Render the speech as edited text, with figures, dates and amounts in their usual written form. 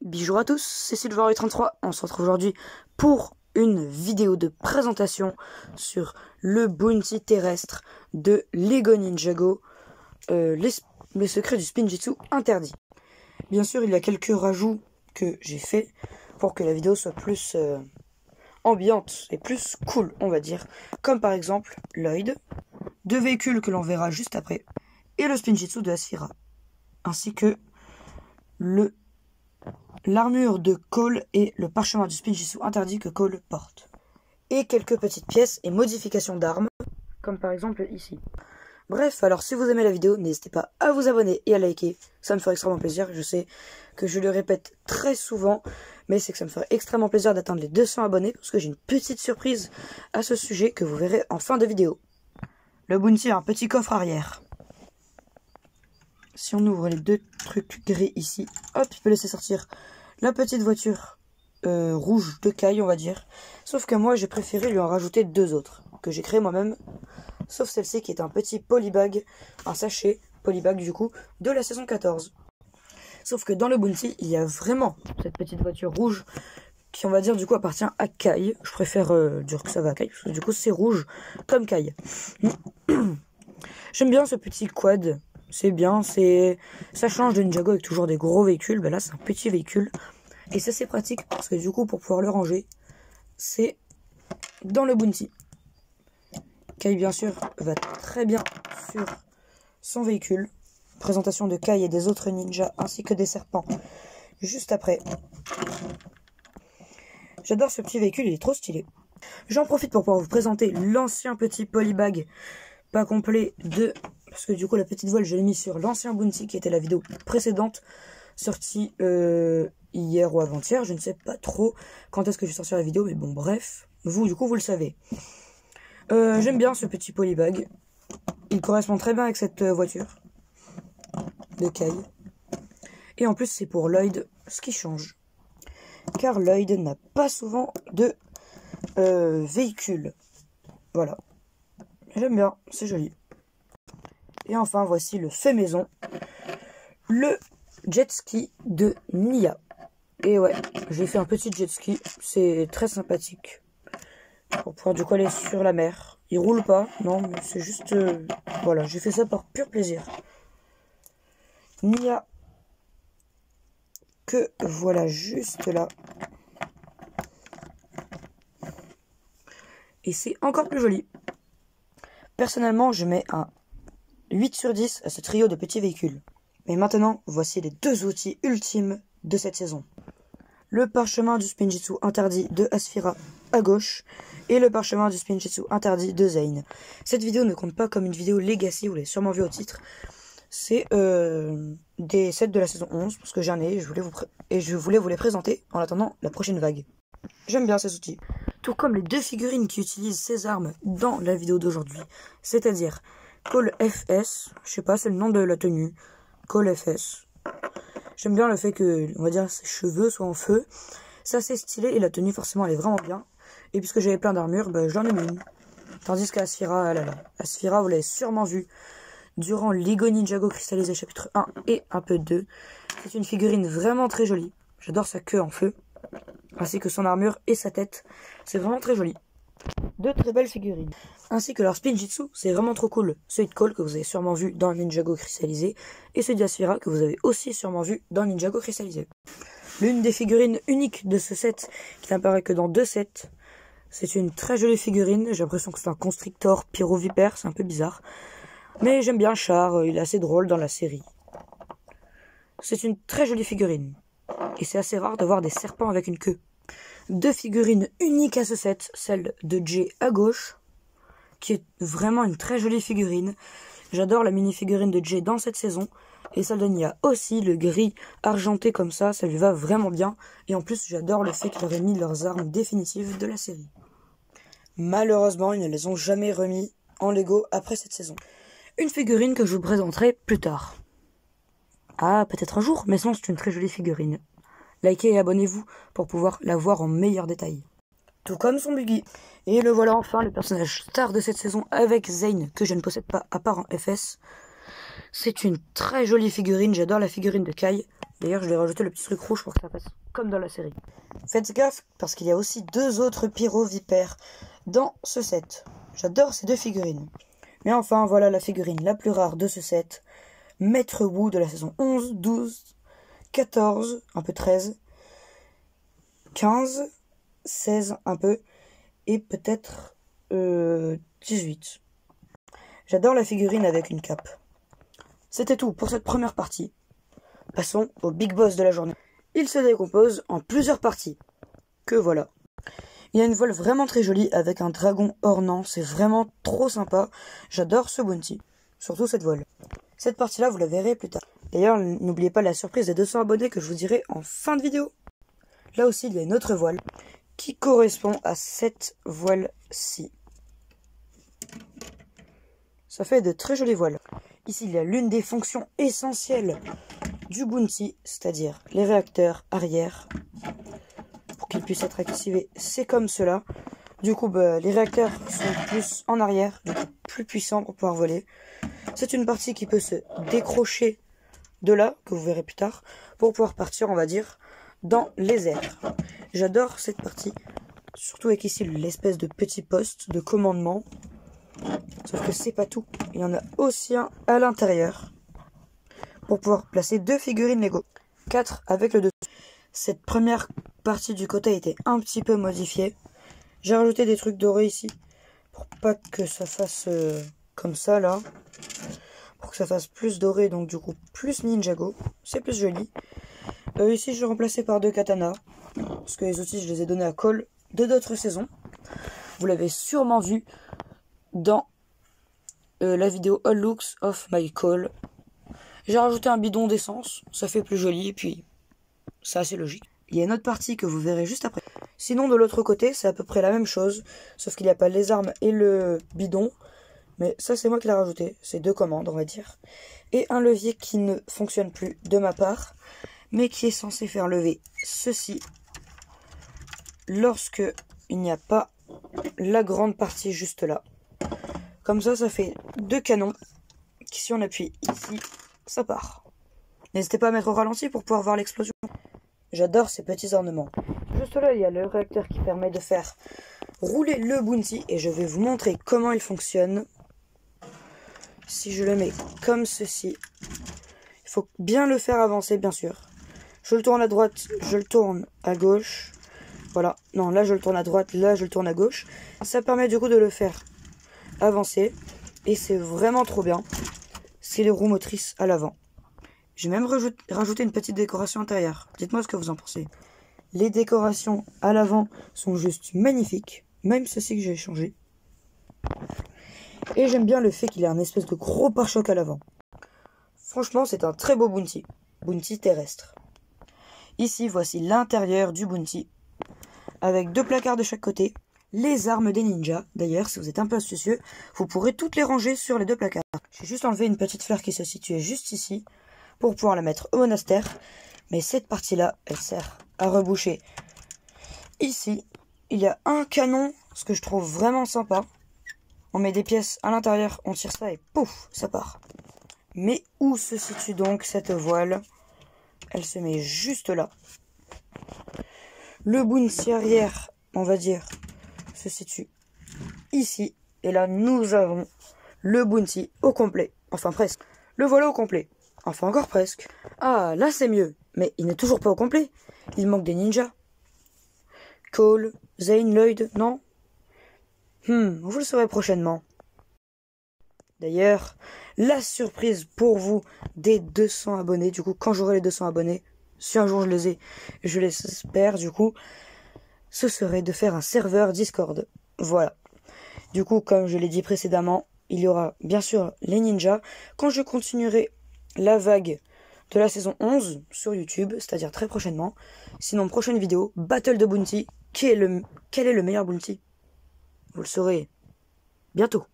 Bonjour à tous, c'est Sylvain33. On se retrouve aujourd'hui pour une vidéo de présentation sur le bounty terrestre de Lego Ninjago, les secrets du Spinjitzu interdit. Bien sûr, il y a quelques rajouts que j'ai fait pour que la vidéo soit plus ambiante et plus cool, on va dire. Comme par exemple Lloyd, deux véhicules que l'on verra juste après, et le Spinjitzu de Asphira, ainsi que l'armure de Cole et le parchemin du Spinjitzu interdit que Cole porte. Et quelques petites pièces et modifications d'armes, comme par exemple ici. Bref, alors si vous aimez la vidéo, n'hésitez pas à vous abonner et à liker. Ça me ferait extrêmement plaisir. Je sais que je le répète très souvent, mais c'est que ça me ferait extrêmement plaisir d'atteindre les 200 abonnés, parce que j'ai une petite surprise à ce sujet que vous verrez en fin de vidéo. Le bounty a un petit coffre arrière. Si on ouvre les deux trucs gris ici, hop, je peux laisser sortir la petite voiture rouge de Kai, on va dire. Sauf que moi, j'ai préféré lui en rajouter deux autres, que j'ai créé moi-même. Sauf celle-ci qui est un petit polybag, un sachet polybag du coup, de la saison 14. Sauf que dans le bounty, il y a vraiment cette petite voiture rouge qui, on va dire, du coup, appartient à Kai. Je préfère dire que ça va à Kai, parce que du coup, c'est rouge comme Kai. J'aime bien ce petit quad. C'est bien, ça change de Ninjago avec toujours des gros véhicules. Ben là, c'est un petit véhicule. Et ça, c'est pratique parce que du coup, pour pouvoir le ranger, c'est dans le bounty. Kai, bien sûr, va très bien sur son véhicule. Présentation de Kai et des autres ninjas ainsi que des serpents juste après. J'adore ce petit véhicule, il est trop stylé. J'en profite pour pouvoir vous présenter l'ancien petit polybag pas complet de... Parce que du coup, la petite voile, je l'ai mis sur l'ancien bounty qui était la vidéo précédente, sortie hier ou avant-hier. Je ne sais pas trop quand est-ce que je vais sortir la vidéo, mais bon, bref. Vous, du coup, vous le savez. J'aime bien ce petit polybag. Il correspond très bien avec cette voiture de Kai. Et en plus, c'est pour Lloyd, ce qui change. Car Lloyd n'a pas souvent de véhicule. Voilà. J'aime bien, c'est joli. Et enfin, voici le fait maison, le jet ski de Nia. Et ouais, j'ai fait un petit jet ski, c'est très sympathique. Pour pouvoir du coup aller sur la mer. Il roule pas, non, mais c'est juste... voilà, j'ai fait ça par pur plaisir. Nia, que voilà juste là. Et c'est encore plus joli. Personnellement, je mets un 8 sur 10 à ce trio de petits véhicules. Mais maintenant, voici les deux outils ultimes de cette saison. Le parchemin du Spinjitzu interdit de Asphira à gauche et le parchemin du Spinjitzu interdit de Zane. Cette vidéo ne compte pas comme une vidéo Legacy, vous l'avez sûrement vu au titre. C'est des sets de la saison 11, parce que j'en ai et je voulais vous les présenter en attendant la prochaine vague. J'aime bien ces outils. Tout comme les deux figurines qui utilisent ces armes dans la vidéo d'aujourd'hui, c'est-à-dire Cole FS, je sais pas, c'est le nom de la tenue, Cole FS. J'aime bien le fait que, on va dire, ses cheveux soient en feu. C'est assez stylé et la tenue, forcément, elle est vraiment bien. Et puisque j'avais plein d'armures, bah, j'en ai mis une. Tandis qu'Asphira, ah là là, Asphira, vous l'avez sûrement vu durant Lego Ninjago cristallisé chapitre 1 et un peu 2. C'est une figurine vraiment très jolie. J'adore sa queue en feu, ainsi que son armure et sa tête. C'est vraiment très joli. Deux très belles figurines. Ainsi que leur Spinjitzu, c'est vraiment trop cool. Celui de Cole que vous avez sûrement vu dans Ninjago cristallisé, et celui d'Asphira que vous avez aussi sûrement vu dans Ninjago cristallisé. L'une des figurines uniques de ce set, qui n'apparaît que dans deux sets, c'est une très jolie figurine. J'ai l'impression que c'est un Constrictor Pyrovipère, c'est un peu bizarre. Mais j'aime bien Char, il est assez drôle dans la série. C'est une très jolie figurine. Et c'est assez rare de voir des serpents avec une queue. Deux figurines uniques à ce set, celle de Jay à gauche, qui est vraiment une très jolie figurine. J'adore la mini-figurine de Jay dans cette saison. Et celle de Nia aussi, le gris argenté comme ça lui va vraiment bien. Et en plus, j'adore le fait qu'ils aient mis leurs armes définitives de la série. Malheureusement, ils ne les ont jamais remis en Lego après cette saison. Une figurine que je vous présenterai plus tard. Ah, peut-être un jour, mais sinon c'est une très jolie figurine. Likez et abonnez-vous pour pouvoir la voir en meilleur détail. Tout comme son buggy. Et le voilà enfin, le personnage star de cette saison avec Zane, que je ne possède pas à part en FS. C'est une très jolie figurine, j'adore la figurine de Kai. D'ailleurs, je vais rajouter le petit truc rouge pour que ça fasse comme dans la série. Faites gaffe, parce qu'il y a aussi 2 autres pyrovipères dans ce set. J'adore ces 2 figurines. Mais enfin, voilà la figurine la plus rare de ce set. Maître Wu de la saison 11, 12, 14, un peu 13, 15, 16 un peu, et peut-être 18. J'adore la figurine avec une cape. C'était tout pour cette première partie. Passons au big boss de la journée. Il se décompose en plusieurs parties. Que voilà. Il y a une voile vraiment très jolie avec un dragon ornant. C'est vraiment trop sympa. J'adore ce bounty. Surtout cette voile. Cette partie-là, vous la verrez plus tard. D'ailleurs, n'oubliez pas la surprise des 200 abonnés que je vous dirai en fin de vidéo. Là aussi, il y a une autre voile qui correspond à cette voile-ci. Ça fait de très jolies voiles. Ici, il y a l'une des fonctions essentielles du bounty, c'est-à-dire les réacteurs arrière. Pour qu'ils puissent être activés, c'est comme cela. Du coup, les réacteurs sont plus en arrière, du coup plus puissants pour pouvoir voler. C'est une partie qui peut se décrocher de là, que vous verrez plus tard, pour pouvoir partir, on va dire, dans les airs. J'adore cette partie, surtout avec ici l'espèce de petit poste de commandement. Sauf que c'est pas tout, il y en a aussi un à l'intérieur pour pouvoir placer 2 figurines Lego. 4 avec le dessus. Cette première partie du côté a été un petit peu modifiée. J'ai rajouté des trucs dorés ici pour pas que ça fasse comme ça là. Pour que ça fasse plus doré, donc du coup plus Ninjago. C'est plus joli. Ici je l'ai remplacé par 2 katanas. Parce que les outils je les ai donnés à Cole de d'autres saisons. Vous l'avez sûrement vu dans la vidéo All Looks of My Cole. J'ai rajouté un bidon d'essence, ça fait plus joli et puis c'est assez logique. Il y a une autre partie que vous verrez juste après. Sinon de l'autre côté c'est à peu près la même chose, sauf qu'il n'y a pas les armes et le bidon. Mais ça c'est moi qui l'ai rajouté, c'est 2 commandes on va dire. Et un levier qui ne fonctionne plus de ma part, mais qui est censé faire lever ceci lorsque il n'y a pas la grande partie juste là. Comme ça fait 2 canons qui, si on appuie ici, ça part. N'hésitez pas à mettre au ralenti pour pouvoir voir l'explosion. J'adore ces petits ornements. Juste là, il y a le réacteur qui permet de faire rouler le bounty. Et je vais vous montrer comment il fonctionne. Si je le mets comme ceci, il faut bien le faire avancer, bien sûr. Je le tourne à droite, je le tourne à gauche. Voilà, non, là je le tourne à droite, là je le tourne à gauche. Ça permet du coup de le faire avancer. Et c'est vraiment trop bien. C'est les roues motrices à l'avant. J'ai même rajouté une petite décoration intérieure. Dites-moi ce que vous en pensez. Les décorations à l'avant sont juste magnifiques. Même ceci que j'ai changé. Et j'aime bien le fait qu'il ait un espèce de gros pare-choc à l'avant. Franchement, c'est un très beau bounty. Bounty terrestre. Ici, voici l'intérieur du bounty. Avec 2 placards de chaque côté. Les armes des ninjas. D'ailleurs, si vous êtes un peu astucieux, vous pourrez toutes les ranger sur les 2 placards. J'ai juste enlevé une petite fleur qui se situait juste ici pour pouvoir la mettre au monastère. Mais cette partie-là, elle sert à reboucher. Ici, il y a un canon, ce que je trouve vraiment sympa. On met des pièces à l'intérieur, on tire ça et pouf, ça part. Mais où se situe donc cette voile? Elle se met juste là. Le bounty arrière, on va dire, se situe ici. Et là, nous avons le bounty au complet. Enfin, presque. Le voilà au complet. Enfin, encore presque. Ah, là, c'est mieux. Mais il n'est toujours pas au complet. Il manque des ninjas. Cole, Zane, Lloyd, non? Vous le saurez prochainement. D'ailleurs, la surprise pour vous des 200 abonnés, du coup, quand j'aurai les 200 abonnés, si un jour je les ai, je l'espère, du coup, ce serait de faire un serveur Discord. Voilà. Du coup, comme je l'ai dit précédemment, il y aura bien sûr les ninjas. Quand je continuerai la vague de la saison 11 sur YouTube, c'est-à-dire très prochainement. Sinon, prochaine vidéo, Battle de Bounty. Quel est le meilleur Bounty? Vous le saurez bientôt.